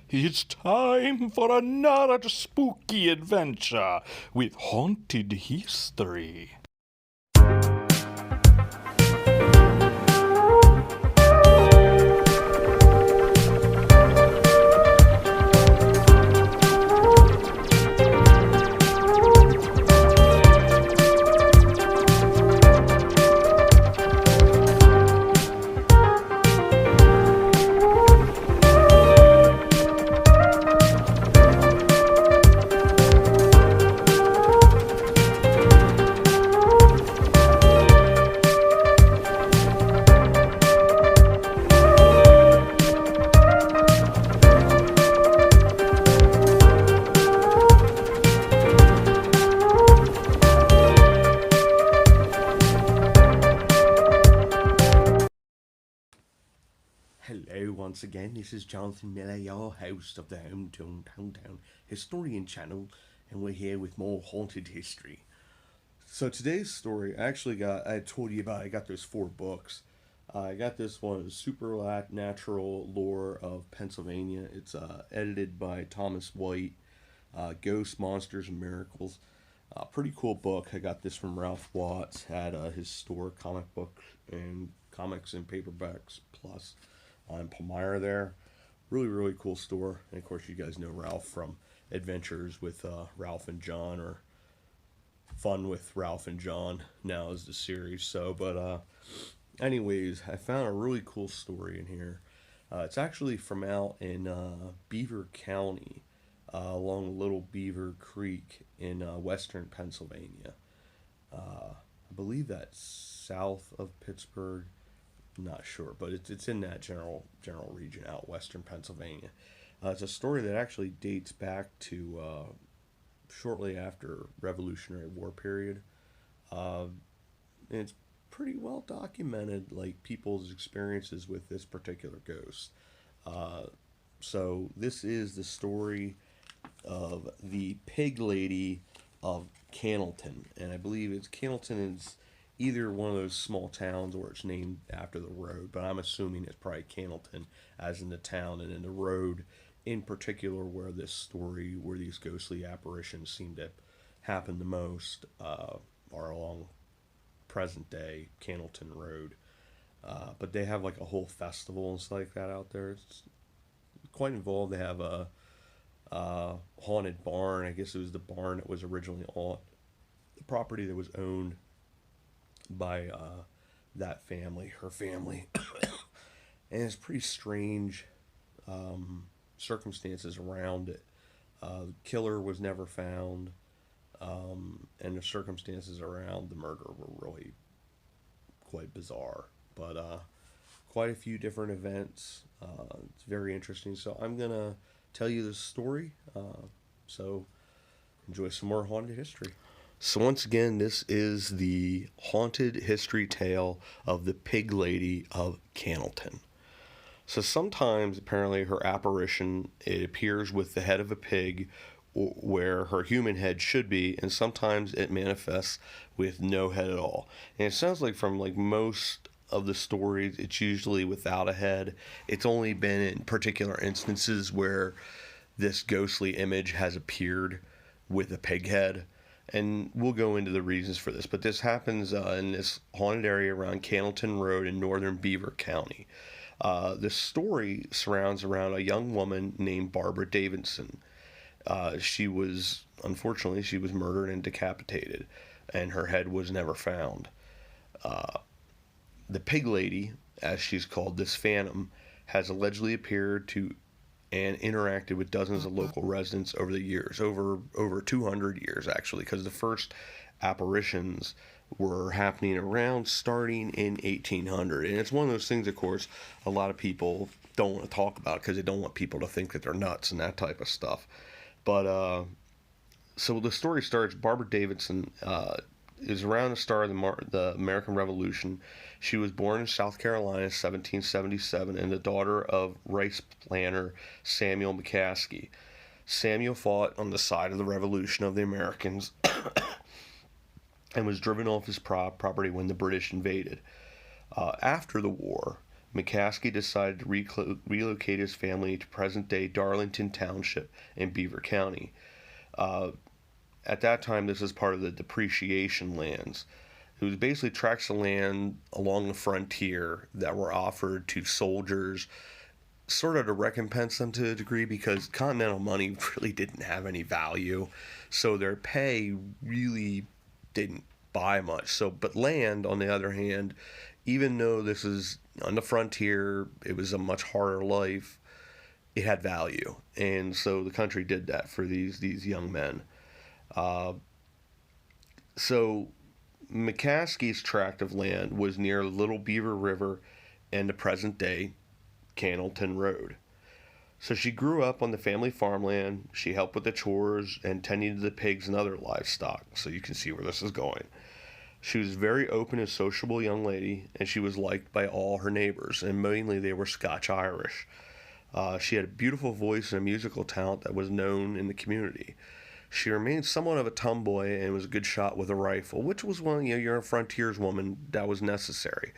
It's time for another spooky adventure with haunted history. Hello once again, this is Jonathan Miller, your host of the Hometown Historian channel, and we're here with more haunted history. So today's story, I told you about, I got those 4 books. I got this one, Supernatural Lore of Pennsylvania. It's edited by Thomas White, Ghosts, Monsters, and Miracles. Pretty cool book. I got this from Ralph Watts at his store, Comic Books and Comics and Paperbacks Plus on Palmyra there. Really, really cool store. And of course, you guys know Ralph from Adventures with Ralph and John, or Fun with Ralph and John now is the series. Anyways, I found a really cool story in here. It's actually from out in Beaver County, along Little Beaver Creek in western Pennsylvania. I believe that's south of Pittsburgh. I'm not sure, but it's in that general region out western Pennsylvania. It's a story that actually dates back to shortly after Revolutionary War period. And it's pretty well documented, like people's experiences with this particular ghost. So this is the story of the Pig Lady of Cannelton, and I believe Cannelton is either one of those small towns or it's named after the road, but I'm assuming it's probably Cannelton as in the town, and in the road in particular where these ghostly apparitions seem to happen the most are along present day Cannelton Road. But they have like a whole festival and stuff like that out there. It's quite involved. They have a haunted barn. I guess it was the barn that was originally on the property that was owned by that family, her family. And it's pretty strange circumstances around it. The killer was never found, and the circumstances around the murder were really quite bizarre. But quite a few different events. It's very interesting. So I'm going to tell you this story. So enjoy some more haunted history. So once again, this is the haunted history tale of the Pig Lady of Cannelton. So sometimes, apparently, her apparition, it appears with the head of a pig where her human head should be, and sometimes it manifests with no head at all. And it sounds like from like most of the stories, it's usually without a head. It's only been in particular instances where this ghostly image has appeared with a pig head. And we'll go into the reasons for this, but this happens in this haunted area around Cannelton Road in northern Beaver County. The story surrounds around a young woman named Barbara Davidson. Unfortunately, she was murdered and decapitated, and her head was never found. The Pig Lady, as she's called, this phantom, has allegedly appeared to and interacted with dozens of local residents over the years, over 200 years actually, because the first apparitions were happening starting in 1800. And it's one of those things, of course, a lot of people don't want to talk about because they don't want people to think that they're nuts and that type of stuff. But so the story starts. Barbara Davidson is around the start of the American Revolution. She was born in South Carolina, 1777, and the daughter of rice planter Samuel McCaskey. Samuel fought on the side of the Revolution of the Americans and was driven off his property when the British invaded. After the war, McCaskey decided to relocate his family to present-day Darlington Township in Beaver County. At that time, this is part of the depreciation lands. It was basically tracts of land along the frontier that were offered to soldiers, sort of to recompense them to a degree, because Continental money really didn't have any value, so their pay really didn't buy much. So, but land, on the other hand, even though this is on the frontier, it was a much harder life, it had value, and so the country did that for these young men. So McCaskey's tract of land was near Little Beaver River and the present-day Cannelton Road. So she grew up on the family farmland. She helped with the chores and tending to the pigs and other livestock, so you can see where this is going. She was a very open and sociable young lady, and she was liked by all her neighbors, and mainly they were Scotch-Irish. She had a beautiful voice and a musical talent that was known in the community. She remained somewhat of a tomboy and was a good shot with a rifle, which was you're a frontierswoman, that was necessary.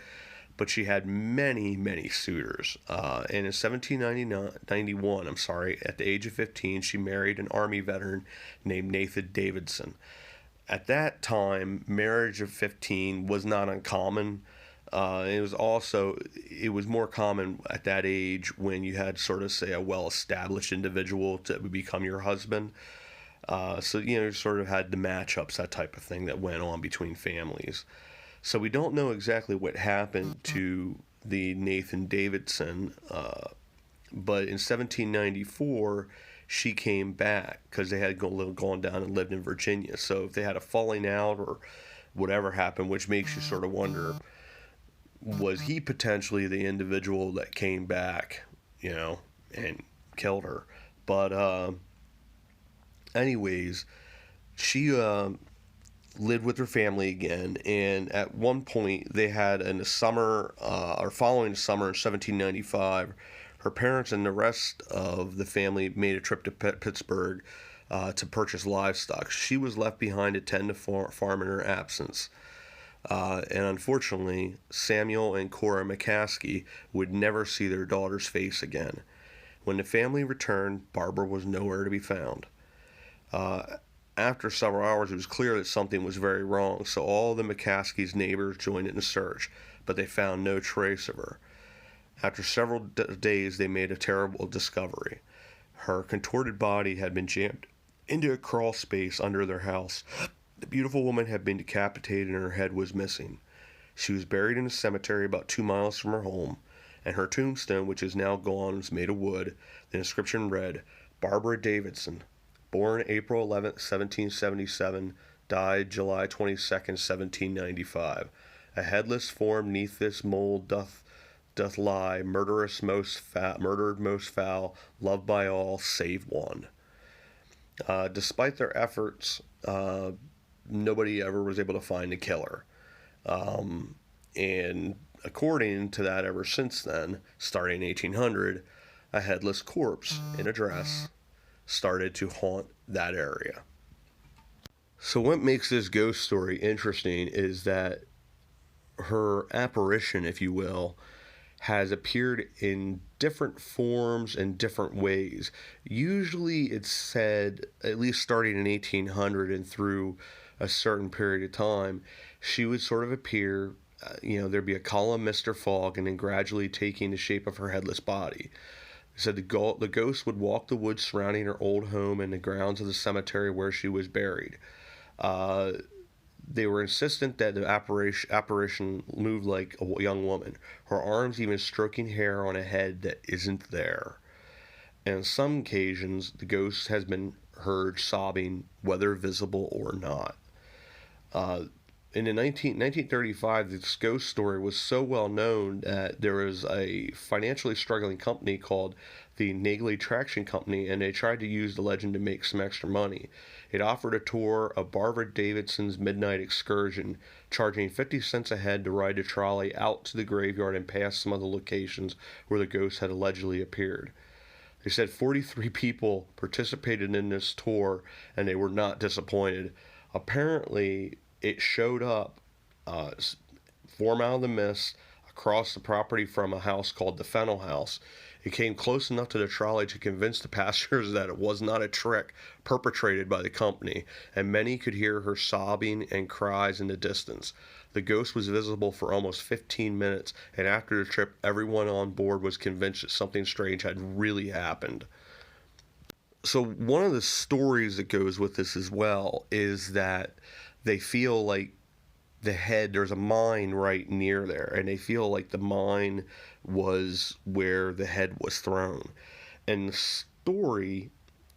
But she had many, many suitors. And in 1791, at the age of 15, she married an Army veteran named Nathan Davidson. At that time, marriage of 15 was not uncommon. It was more common at that age when you had sort of, say, a well-established individual to become your husband. You sort of had the matchups, that type of thing that went on between families. So we don't know exactly what happened to the Nathan Davidson, but in 1794, she came back because they had gone down and lived in Virginia. So if they had a falling out or whatever happened, which makes you sort of wonder, was he potentially the individual that came back, and killed her? But anyways, she lived with her family again, and at one point they had in the summer, or following the summer in 1795, her parents and the rest of the family made a trip to Pittsburgh to purchase livestock. She was left behind to tend to farm in her absence. And unfortunately, Samuel and Cora McCaskey would never see their daughter's face again. When the family returned, Barbara was nowhere to be found. After several hours, it was clear that something was very wrong, so all the McCaskey's neighbors joined in the search, but they found no trace of her. After several days, they made a terrible discovery. Her contorted body had been jammed into a crawl space under their house. The beautiful woman had been decapitated and her head was missing. She was buried in a cemetery about 2 miles from her home, and her tombstone, which is now gone, was made of wood. The inscription read, Barbara Davidson, born April 11, 1777, died July 22, 1795. A headless form neath this mold doth lie, murdered most foul, loved by all save one. Despite their efforts, nobody ever was able to find the killer. And according to that, ever since then, starting in 1800, a headless corpse in a dress started to haunt that area. So what makes this ghost story interesting is that her apparition, if you will, has appeared in different forms and different ways. Usually it's said, at least starting in 1800 and through a certain period of time, she would sort of appear, there'd be a column mist or fog, and then gradually taking the shape of her headless body. They said the ghost would walk the woods surrounding her old home and the grounds of the cemetery where she was buried. They were insistent that the apparition moved like a young woman, her arms even stroking hair on a head that isn't there. And on some occasions, the ghost has been heard sobbing, whether visible or not. In 1935, this ghost story was so well known that there was a financially struggling company called the Nagley Traction Company, and they tried to use the legend to make some extra money. It offered a tour of Barbara Davidson's midnight excursion, charging 50 cents a head to ride the trolley out to the graveyard and past some other locations where the ghost had allegedly appeared. They said 43 people participated in this tour, and they were not disappointed. Apparently, it showed up, form out of the mist, a across the property from a house called the Fennel House. It came close enough to the trolley to convince the passengers that it was not a trick perpetrated by the company, and many could hear her sobbing and cries in the distance. The ghost was visible for almost 15 minutes, and after the trip, everyone on board was convinced that something strange had really happened. So one of the stories that goes with this as well is that they feel like there's a mine right near there, and they feel like the mine was where the head was thrown. And the story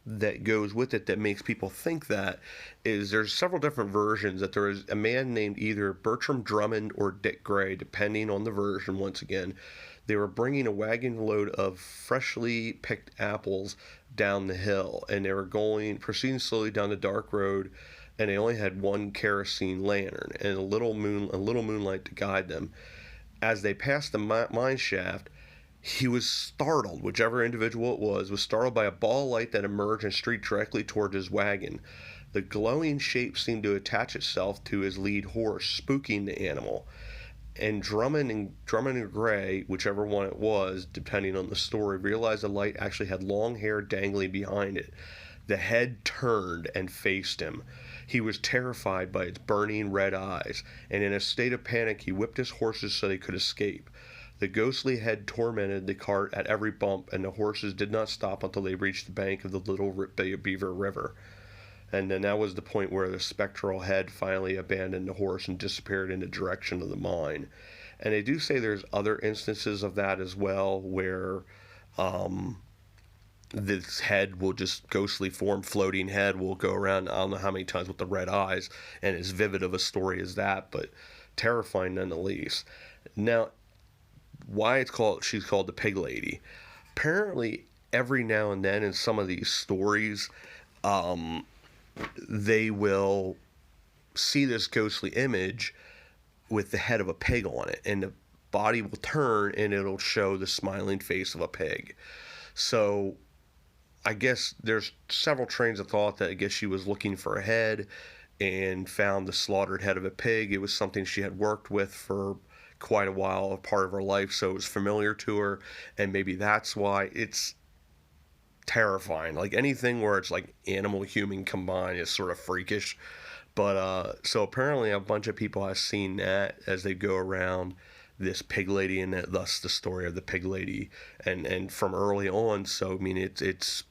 that goes with it that makes people think that is there's several different versions, that there is a man named either Bertram Drummond or Dick Gray, depending on the version. Once again, they were bringing a wagon load of freshly picked apples down the hill, and they were proceeding slowly down the dark road, and they only had one kerosene lantern and a little moonlight to guide them. As they passed the mine shaft, he was startled, whichever individual it was startled by a ball of light that emerged and streaked directly toward his wagon. The glowing shape seemed to attach itself to his lead horse, spooking the animal. And Drummond and Gray, whichever one it was, depending on the story, realized the light actually had long hair dangling behind it. The head turned and faced him. He was terrified by its burning red eyes, and in a state of panic he whipped his horses so they could escape. The ghostly head tormented the cart at every bump, and the horses did not stop until they reached the bank of the Little Beaver River. And then that was the point where the spectral head finally abandoned the horse and disappeared in the direction of the mine. And they do say there's other instances of that as well, where this head will just ghostly form, floating head will go around, I don't know how many times, with the red eyes, and as vivid of a story as that, but terrifying none the least. Now, why she's called the Pig Lady. Apparently, every now and then in some of these stories, they will see this ghostly image with the head of a pig on it, and the body will turn and it'll show the smiling face of a pig. So I guess there's several trains of thought that I guess she was looking for a head and found the slaughtered head of a pig. It was something she had worked with for quite a while, a part of her life, so it was familiar to her, and maybe that's why. It's terrifying. Like anything where it's like animal human combined is sort of freakish. But so apparently a bunch of people have seen that as they go around this Pig Lady, and thus the story of the Pig Lady, and from early on. So I mean it's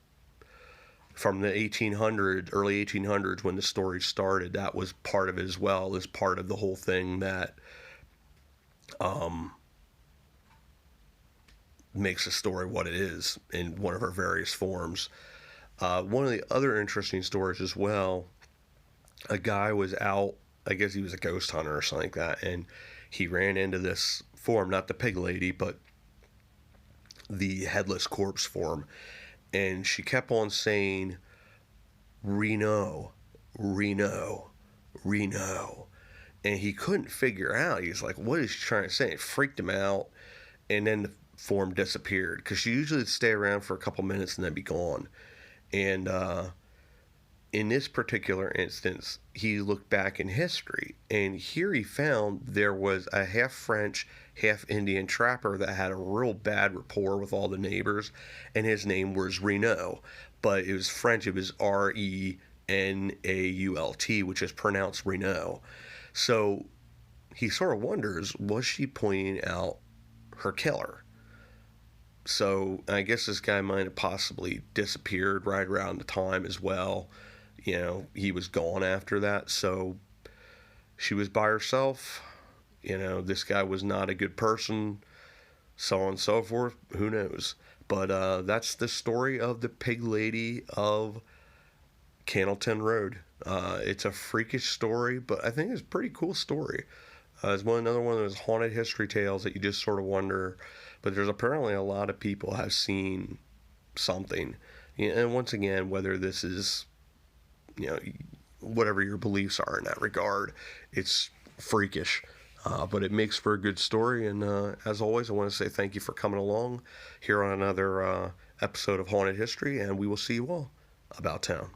from the early 1800s when the story started. That was part of it as well, as part of the whole thing that makes the story what it is in one of her various forms. One of the other interesting stories as well, a guy was out, I guess he was a ghost hunter or something like that, and he ran into this form, not the Pig Lady, but the headless corpse form, and she kept on saying, Reno, Reno, Reno. And he couldn't figure out. He's like, what is she trying to say? It freaked him out, and then the form disappeared, because she usually would stay around for a couple minutes and then be gone. And in this particular instance, he looked back in history, and here he found there was a half French, half Indian trapper that had a real bad rapport with all the neighbors, and his name was Renault, but it was French. It was Renault, which is pronounced Renault. So he sort of wonders, was she pointing out her killer? So I guess this guy might have possibly disappeared right around the time as well. You know, he was gone after that. So she was by herself. You know, this guy was not a good person, so on and so forth. Who knows? But that's the story of the Pig Lady of Cannelton Road. It's a freakish story, but I think it's a pretty cool story. It's another one of those haunted history tales that you just sort of wonder. But there's apparently a lot of people have seen something. And once again, whether this is, you know, whatever your beliefs are in that regard, it's freakish. But it makes for a good story. And as always, I want to say thank you for coming along here on another episode of Haunted History. And we will see you all about town.